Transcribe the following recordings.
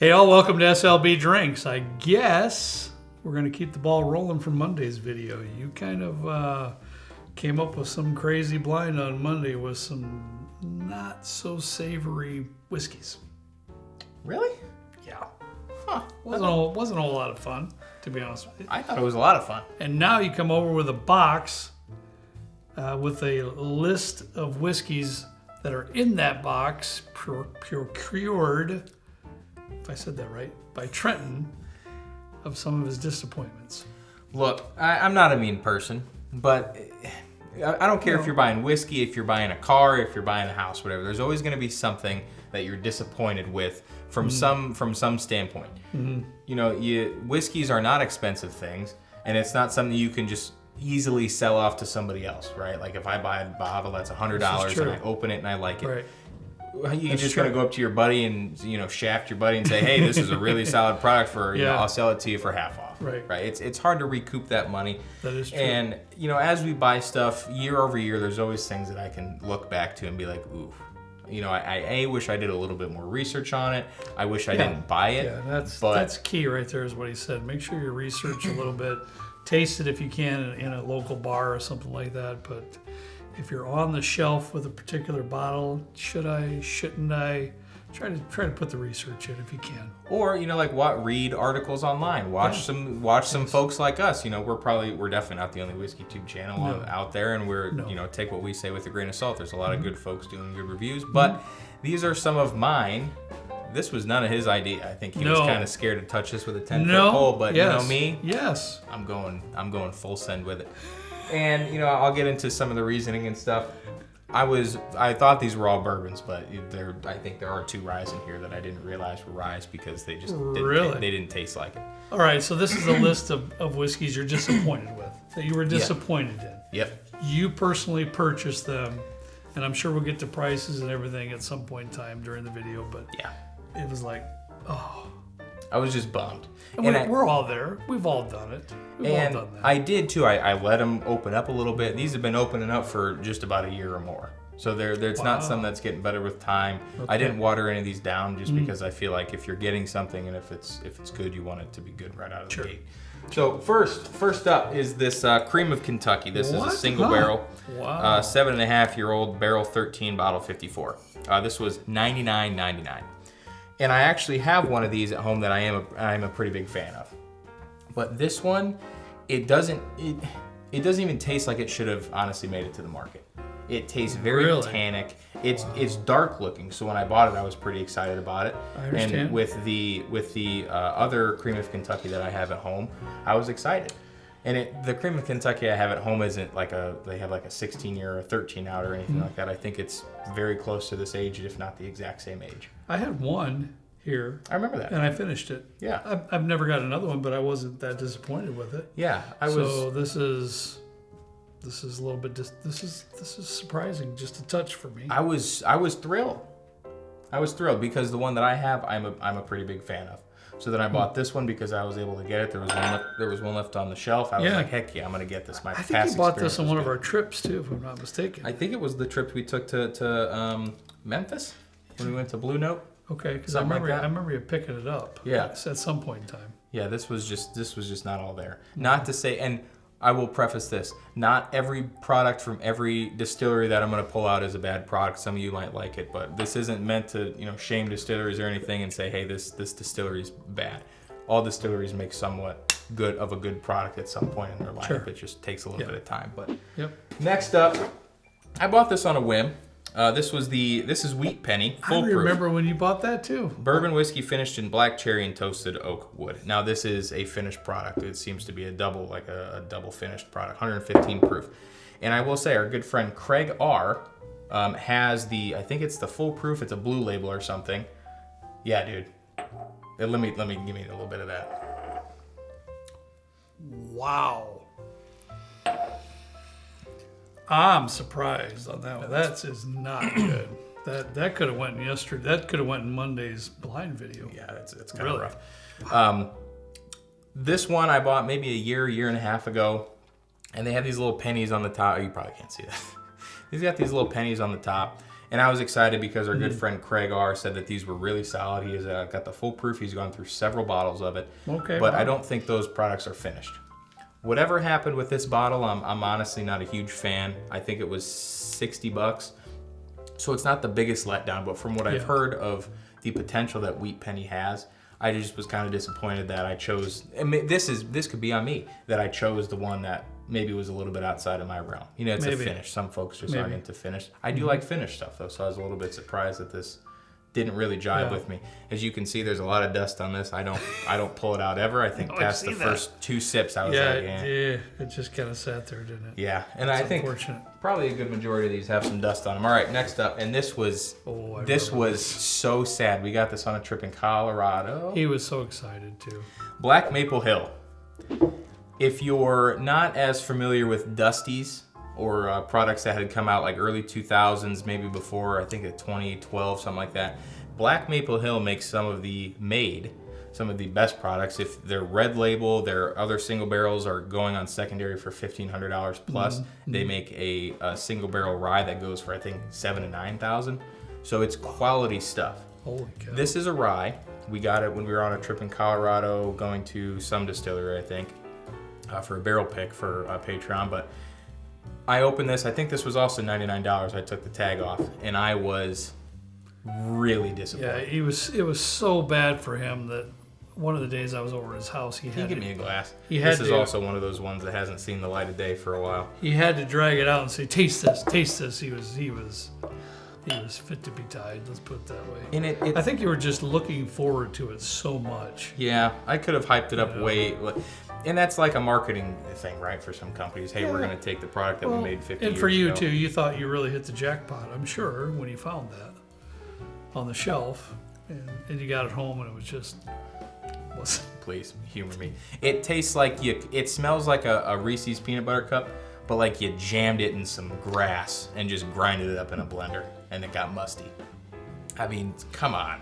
Hey all, welcome to SLB Drinks. I guess we're going to keep the ball rolling from Monday's video. You kind of came up with some crazy blind on Monday with some not so savory whiskeys. Really? Yeah. Huh. Wasn't a whole lot of fun, to be honest with you. I thought it was a lot of fun. And now you come over with a box with a list of whiskeys that are in that box, procured, if I said that right, by Trenton, of some of his disappointments. Look, I'm not a mean person, but I don't care if you're buying whiskey, if you're buying a car, if you're buying a house, whatever. There's always going to be something that you're disappointed with from some standpoint. Mm-hmm. You know, whiskeys are not expensive things, and it's not something you can just easily sell off to somebody else, right? Like if I buy a bottle that's $100 and I open it and I like it. Right. You just gotta go up to your buddy and shaft your buddy and say, "Hey, this is a really solid product for I'll sell it to you for half off." Right. It's hard to recoup that money. That is true. And as we buy stuff year over year, there's always things that I can look back to and be like, "Ooh." I wish I did a little bit more research on it. I wish I didn't buy it. Yeah, that's key right there is what he said. Make sure you research a little bit. Taste it if you can in a local bar or something like that. But if you're on the shelf with a particular bottle, should I, shouldn't I? Try to put the research in if you can. Or read articles online. Watch some folks like us. We're definitely not the only whiskey tube channel out there, and we're take what we say with a grain of salt. There's a lot of good folks doing good reviews, but these are some of mine. This was none of his idea. I think he was kind of scared to touch this with a 10-foot pole, but you know me? Yes. I'm going full send with it. And I'll get into some of the reasoning and stuff. I thought these were all bourbons, but I think there are 2 ryes in here that I didn't realize were ryes because they just didn't taste like it. All right, so this is a list of whiskeys you're disappointed with, that you were disappointed in. Yep. You personally purchased them, and I'm sure we'll get to prices and everything at some point in time during the video, but it was like, oh. I was just bummed. And we're all there. We've all done it. We've all done that. I did too. I let them open up a little bit. These have been opening up for just about a year or more. So it's not something that's getting better with time. Okay. I didn't water any of these down just because I feel like if you're getting something and if it's good, you want it to be good right out of the gate. So first up is this Cream of Kentucky. This is a single barrel, 7.5-year-old barrel 13 bottle 54. This was $99.99. And I actually have one of these at home that I am a pretty big fan of. But this one, it doesn't even taste like it should have honestly made it to the market. It tastes very tannic. It's dark looking, so when I bought it, I was pretty excited about it. I understand. And with the other Cream of Kentucky that I have at home, I was excited. And the Cream of Kentucky I have at home isn't they have like a 16-year or a 13 out or anything like that. I think it's very close to this age, if not the exact same age. I had one here. I remember that. And I finished it. Yeah. I've never got another one, but I wasn't that disappointed with it. Yeah, So this is a little bit. This is surprising, just a touch for me. I was thrilled. I was thrilled because the one that I have, I'm a pretty big fan of. So then I bought this one because I was able to get it. There was one left on the shelf. I was like, heck yeah, I'm gonna get this. I think you bought this on one of our trips too, if I'm not mistaken. I think it was the trip we took to Memphis when we went to Blue Note. Okay, because I remember you picking it up. Yeah. At some point in time. Yeah, this was just not all there. Not to say, and I will preface this: not every product from every distillery that I'm going to pull out is a bad product. Some of you might like it, but this isn't meant to shame distilleries or anything and say, hey, this distillery is bad. All distilleries make somewhat good of a good product at some point in their life. Sure. It just takes a little bit of time. But next up, I bought this on a whim. This is Wheat Penny, full proof. I remember when you bought that too. Bourbon whiskey finished in black cherry and toasted oak wood. Now this is a finished product. It seems to be a double finished product, 115 proof. And I will say our good friend Craig R has I think it's the full proof. It's a blue label or something. Yeah, dude. Let me give me a little bit of that. Wow. I'm surprised on that one. That is not good. That could have went yesterday. That could have went in Monday's blind video. Yeah, it's kind of rough. This one I bought maybe a year and a half ago, and they have these little pennies on the top. You probably can't see that. These got these little pennies on the top, And I was excited because our good friend Craig R. said that these were really solid. He has got the full proof. He's gone through several bottles of it. Okay. But I don't think those products are finished. Whatever happened with this bottle, I'm honestly not a huge fan. I think it was $60. So it's not the biggest letdown, but from what I've heard of the potential that Wheat Penny has, I just was kind of disappointed that I chose, and this could be on me, that I chose the one that maybe was a little bit outside of my realm. You know, it's a finish. Some folks just aren't into finish. I do like finished stuff though, so I was a little bit surprised that this didn't really jive with me. As you can see, there's a lot of dust on this. I don't pull it out ever. I think past the first 2 sips, I was like, yeah, it just kind of sat there, didn't it? Yeah, and I think probably a good majority of these have some dust on them. All right, next up, and this was so sad. We got this on a trip in Colorado. He was so excited too. Black Maple Hill. If you're not as familiar with Dusties or products that had come out like early 2000s, maybe before, I think 2012, something like that, Black Maple Hill makes some of the best products. If they're red label, their other single barrels are going on secondary for $1,500 plus. They make a single barrel rye that goes for I think $7,000 to $9,000. So it's quality stuff. Holy cow. This is a rye. We got it when we were on a trip in Colorado, going to some distillery, I think, for a barrel pick for Patreon. But I opened this. I think this was also $99. I took the tag off, and I was really disappointed. Yeah, it was so bad for him that one of the days I was over at his house, he Can you give me a glass? This is also one of those ones that hasn't seen the light of day for a while. He had to drag it out and say, "Taste this, taste this." He was fit to be tied. Let's put it that way. And I think you were just looking forward to it so much. Yeah, I could have hyped it up way. And that's like a marketing thing, right? For some companies, hey, we're going to take the product that we made 50 years ago. And for you too, you thought you really hit the jackpot, I'm sure, when you found that on the shelf, and you got it home, and it was just wasn't. Please humor me. It tastes like it smells like a Reese's peanut butter cup, but like you jammed it in some grass and just grinded it up in a blender, and it got musty. I mean, come on.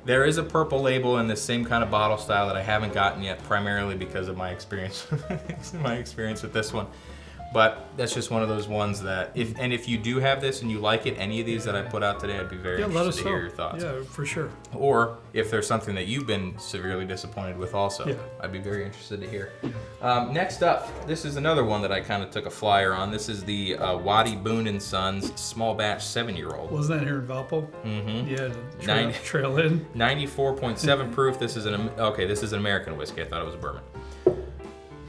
There is a purple label in the same kind of bottle style that I haven't gotten yet, primarily because of my experience with this one. But that's just one of those ones that, if you do have this and you like it, any of these that I put out today, I'd be very interested to hear your thoughts. Yeah, for sure. Or if there's something that you've been severely disappointed with also, I'd be very interested to hear. Next up, this is another one that I kind of took a flyer on. This is the Waddy Boone & Sons Small Batch 7-Year-Old. Wasn't that here in Valpo? Mm-hmm. Yeah, trail in. 94.7 proof. This is an American whiskey. I thought it was a bourbon.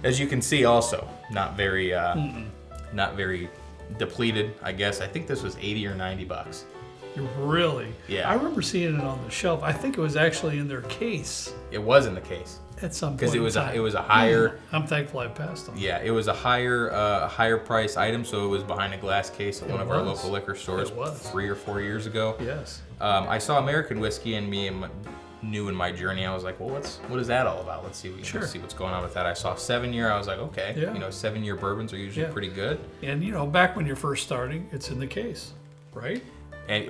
As you can see, also not very depleted. I guess I think this was $80 or $90. Really? Yeah. I remember seeing it on the shelf. I think it was actually in their case. It was in the case at some point. Because it was a higher. I'm thankful I passed on. Yeah, it was a higher price item, so it was behind a glass case at one of our local liquor stores 3 or 4 years ago. Yes. I saw American whiskey, and new in my journey, I was like, well, what is that all about? Let's see. See what's going on with that. I saw 7-year. I was like, okay, 7-year bourbons are usually pretty good. And back when you're first starting, it's in the case, right? And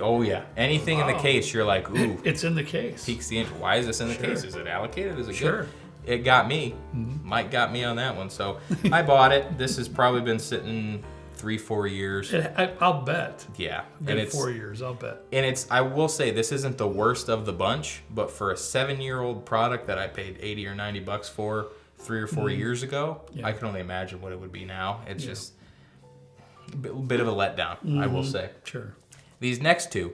anything in the case, you're like, ooh, it's in the case. Piques the interest. Why is this in the case? Is it allocated? Is it good? It got me. Mike got me on that one, so I bought it. This has probably been sitting 3-4 years. I'll bet. Yeah. And it's 4 years, I'll bet. And I will say, this isn't the worst of the bunch, but for a 7-year-old product that I paid $80 or $90 for 3 or 4 years ago, I can only imagine what it would be now. It's just a bit of a letdown, I will say. Sure. These next two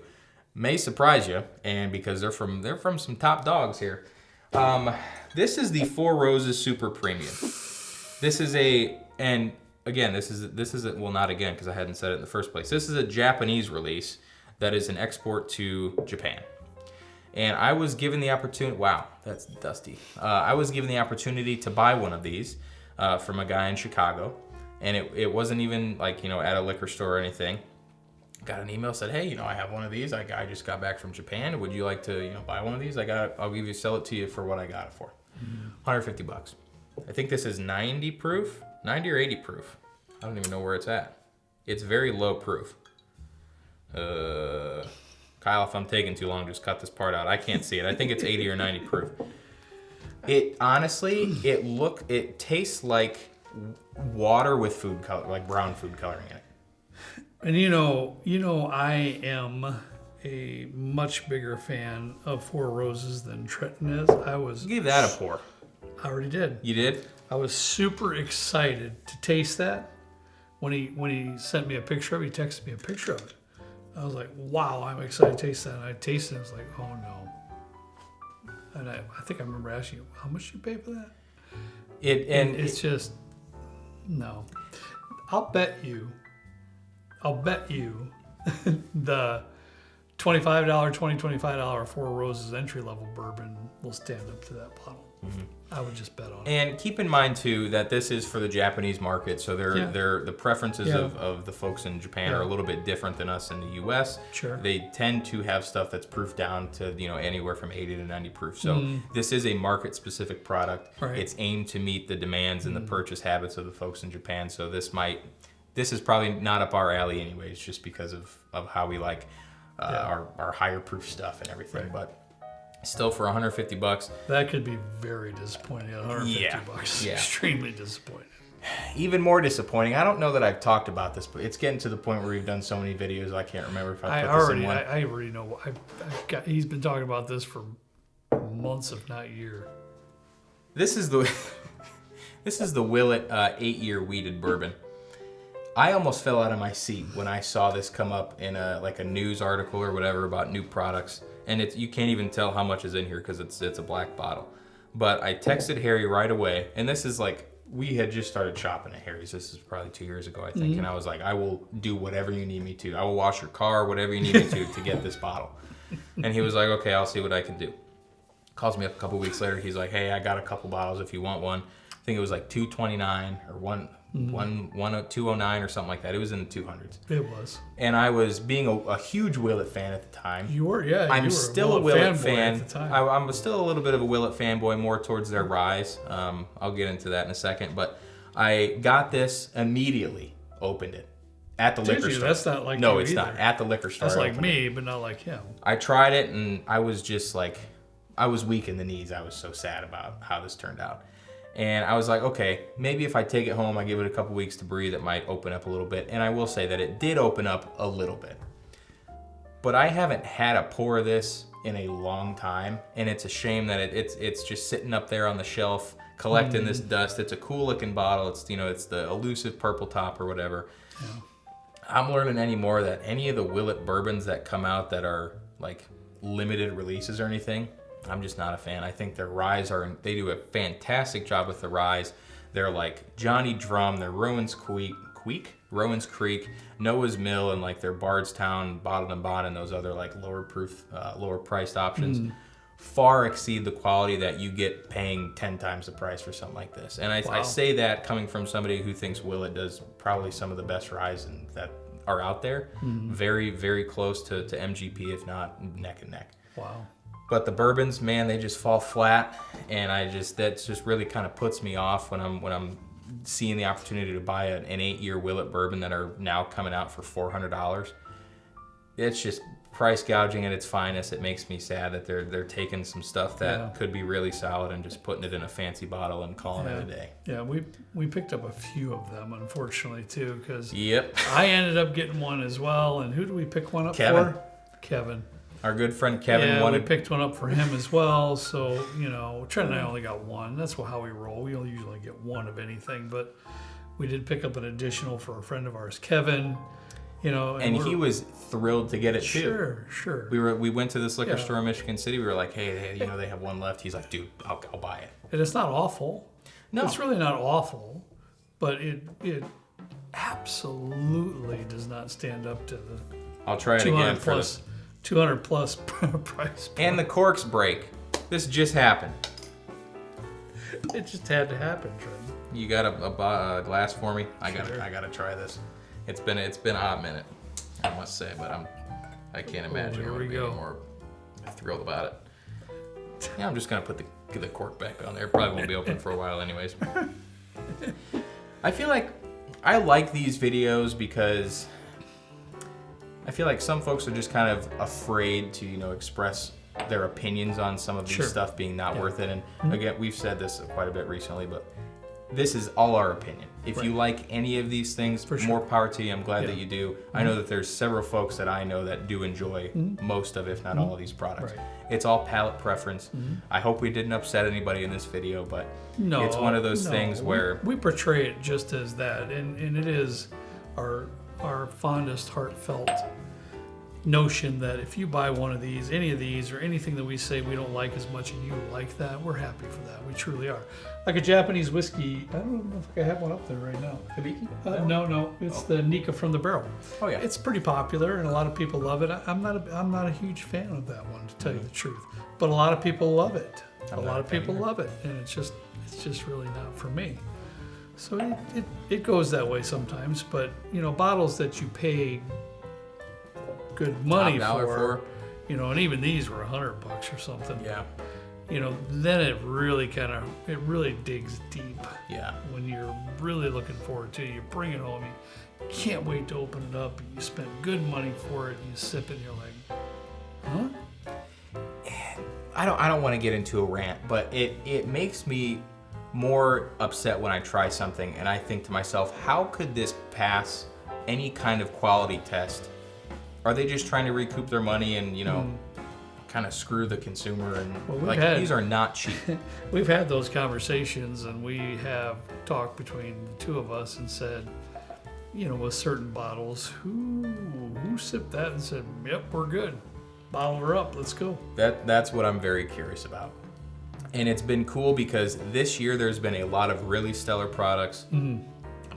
may surprise you, and because they're from some top dogs here. This is the Four Roses Super Premium. This is Again, this is not again, because I hadn't said it in the first place. This is a Japanese release that is an export to Japan. And I was given the opportunity, wow, that's dusty. I was given the opportunity to buy one of these from a guy in Chicago. And it wasn't even like, at a liquor store or anything. Got an email, said, hey, I have one of these. I just got back from Japan. Would you like to, buy one of these? I'll sell it to you for what I got it for. $150. I think this is 90 proof. 90 or 80 proof. I don't even know where it's at. It's very low proof. Kyle, if I'm taking too long, just cut this part out. I can't see it. I think it's 80 or 90 proof. It honestly, it tastes like water with food color, like brown food coloring in it. And I am a much bigger fan of Four Roses than Trenton is. Give that a pour. I already did. You did? I was super excited to taste that. When he sent me a picture of it, he texted me a picture of it. I was like, wow, I'm excited to taste that. And I tasted it, I was like, oh no. And I think I remember asking you, how much you pay for that? It's just, no. I'll bet you the $25, $25 Four Roses entry level bourbon will stand up to that bottle. Mm-hmm. I would just bet on it. And keep in mind too that this is for the Japanese market, so the preferences of the folks in Japan are a little bit different than us in the U.S. Sure. They tend to have stuff that's proofed down to anywhere from 80 to 90 proof. So this is a market specific product. Right. It's aimed to meet the demands and the purchase habits of the folks in Japan. So this is probably not up our alley anyways, just because of how we like our higher proof stuff and everything. Right. But still, for $150, that could be very disappointing. $150, yeah. Extremely disappointing. Even more disappointing. I don't know that I've talked about this, but it's getting to the point where we've done so many videos. I can't remember if I put this in one. I already know. He's been talking about this for months, if not years. This is the Willet 8-year wheated bourbon. I almost fell out of my seat when I saw this come up in a news article or whatever about new products. And you can't even tell how much is in here because it's a black bottle. But I texted Harry right away, and this is like, we had just started shopping at Harry's. This is probably 2 years ago, I think. Mm-hmm. And I was like, I will do whatever you need me to. I will wash your car, whatever you need me to get this bottle. And he was like, okay, I'll see what I can do. Calls me up a couple weeks later. He's like, hey, I got a couple bottles if you want one. I think it was like $229 or $209 or something like that. It was in the 200s. It was. And I was being a huge Willet fan at the time. You were, yeah. I'm still a Willet fan. At the time. I'm still a little bit of a Willet fanboy, more towards their rise. I'll get into that in a second. But I got this immediately, opened it at the liquor store. That's not like no, it's either. Not at the liquor store. That's like me, but not like him. I tried it and I was just like, I was weak in the knees. I was so sad about how this turned out. And I was like, okay, maybe if I take it home, I give it a couple weeks to breathe, it might open up a little bit. And I will say that it did open up a little bit. But I haven't had a pour of this in a long time. And it's a shame that it's just sitting up there on the shelf, collecting this dust. It's a cool looking bottle. It's, it's the elusive purple top or whatever. Yeah. I'm learning anymore that any of the Willet bourbons that come out that are like limited releases or anything, I'm just not a fan. I think their ryes they do a fantastic job with the ryes. They're like Johnny Drum, they're Rowan's Creek, Noah's Mill, and like their Bardstown, Bottled and Bond, and those other like lower priced options far exceed the quality that you get paying 10 times the price for something like this. And I say that coming from somebody who thinks Willet does probably some of the best ryes that are out there. Very, very close to MGP, if not neck and neck. Wow. But the bourbons, man, they just fall flat, and that just really kind of puts me off when I'm seeing the opportunity to buy an 8-year Willet bourbon that are now coming out for $400. It's just price gouging at its finest. It makes me sad that they're taking some stuff that could be really solid and just putting it in a fancy bottle and calling it a day. Yeah, we picked up a few of them, unfortunately, too, because I ended up getting one as well. And who did we pick one up Kevin. for? Kevin. Our good friend Kevin we picked one up for him as well. So, Trent and I only got one. That's how we roll. We only usually get one of anything. But we did pick up an additional for a friend of ours, Kevin. And he was thrilled to get it too. Sure. We went to this liquor store in Michigan City. We were like, hey, they have one left. He's like, dude, I'll buy it. And it's not awful. No. It's really not awful. But it absolutely does not stand up to the I'll try it again for 200 plus price point. And the corks break. This just happened. It just had to happen, Trent. You got a glass for me? I gotta try this. It's been a hot minute, I must say, but I can't imagine here we be go. more thrilled about it. Yeah, I'm just gonna put the cork back on there. Probably won't be open for a while, anyways. I feel like I like these videos because I feel like some folks are just kind of afraid to, express their opinions on some of these stuff being not worth it. And again, we've said this quite a bit recently, but this is all our opinion. If you like any of these things, more power to you. I'm glad that you do. I know that there's several folks that I know that do enjoy most of, if not all of these products. It's all palate preference. I hope we didn't upset anybody in this video, but it's one of those things where we portray it just as that, and it is our fondest, heartfelt notion that if you buy one of these, any of these, or anything that we say we don't like as much and you like that, we're happy for that. We truly are. Like a Japanese whiskey, I don't know if I have one up there right now. Hibiki? No, it's the Nika from the barrel. Oh yeah, it's pretty popular and a lot of people love it. I'm not a huge fan of that one, to tell you the truth, but a lot of people love it. A lot of people love it, and it's just really not for me. So it goes that way sometimes, but bottles that you pay good money for, and even these were $100 or something. Yeah. Then it really digs deep. Yeah. When you're really looking forward to it, you bring it home, you can't wait to open it up, and you spend good money for it, and you sip it, and you're like, huh? I don't want to get into a rant, but it makes me more upset when I try something and I think to myself, how could this pass any kind of quality test? Are they just trying to recoup their money and kind of screw the consumer? And these are not cheap. We've had those conversations, and we have talked between the two of us and said, with certain bottles, who sipped that and said, yep, we're good, bottle her up, let's go. That's what I'm very curious about. And it's been cool because this year there's been a lot of really stellar products,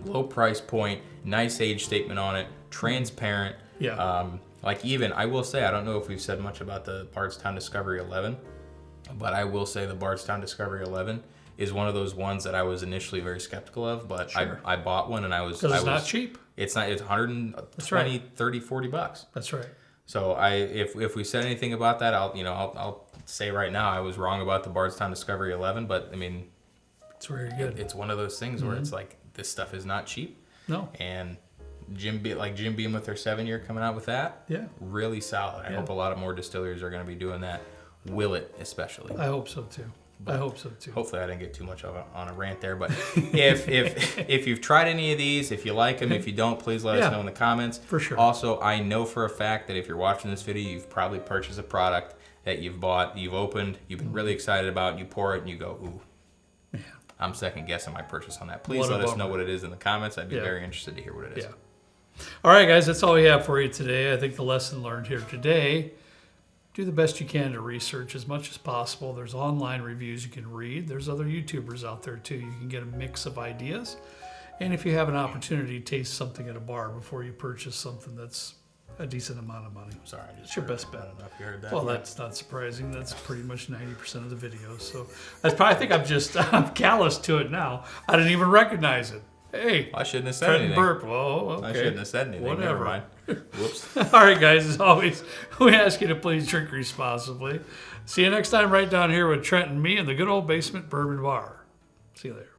low price point, nice age statement on it, transparent. Yeah. Even, I will say, I don't know if we've said much about the Bardstown Discovery 11, but I will say the Bardstown Discovery 11 is one of those ones that I was initially very skeptical of, but I bought one and I was... Because it's not cheap. It's not, it's 120, 30, 40 bucks. That's right. So if we said anything about that, I'll say right now I was wrung about the Bardstown Discovery 11, but I mean, it's very good. It's one of those things where it's like, this stuff is not cheap. No. And Jim Beam with their 7-year coming out with that. Yeah. Really solid. I hope a lot of more distilleries are going to be doing that. Will it especially? I hope so too. Hopefully I didn't get too much on a rant there. But if you've tried any of these, if you like them, if you don't, please let us know in the comments. For sure. Also, I know for a fact that if you're watching this video, you've probably purchased a product that you've bought, you've opened, you've been really excited about, you pour it and you go, ooh. Yeah. I'm second guessing my purchase on that. Please let us know what it is in the comments. I'd be very interested to hear what it is. Yeah. All right, guys, that's all we have for you today. I think the lesson learned here today, do the best you can to research as much as possible. There's online reviews you can read. There's other YouTubers out there too. You can get a mix of ideas. And if you have an opportunity, taste something at a bar before you purchase something that's a decent amount of money. Sorry, it's your best bet. I don't know if you heard that. Well, that's not surprising. That's pretty much 90% of the videos. So I think I'm callous to it now. I didn't even recognize it. Hey, I shouldn't have said anything. Burp. Whoa, okay. I shouldn't have said anything. Whatever. Never mind. Whoops. All right, guys. As always, we ask you to please drink responsibly. See you next time right down here with Trenton, me, and the good old basement bourbon bar. See you later.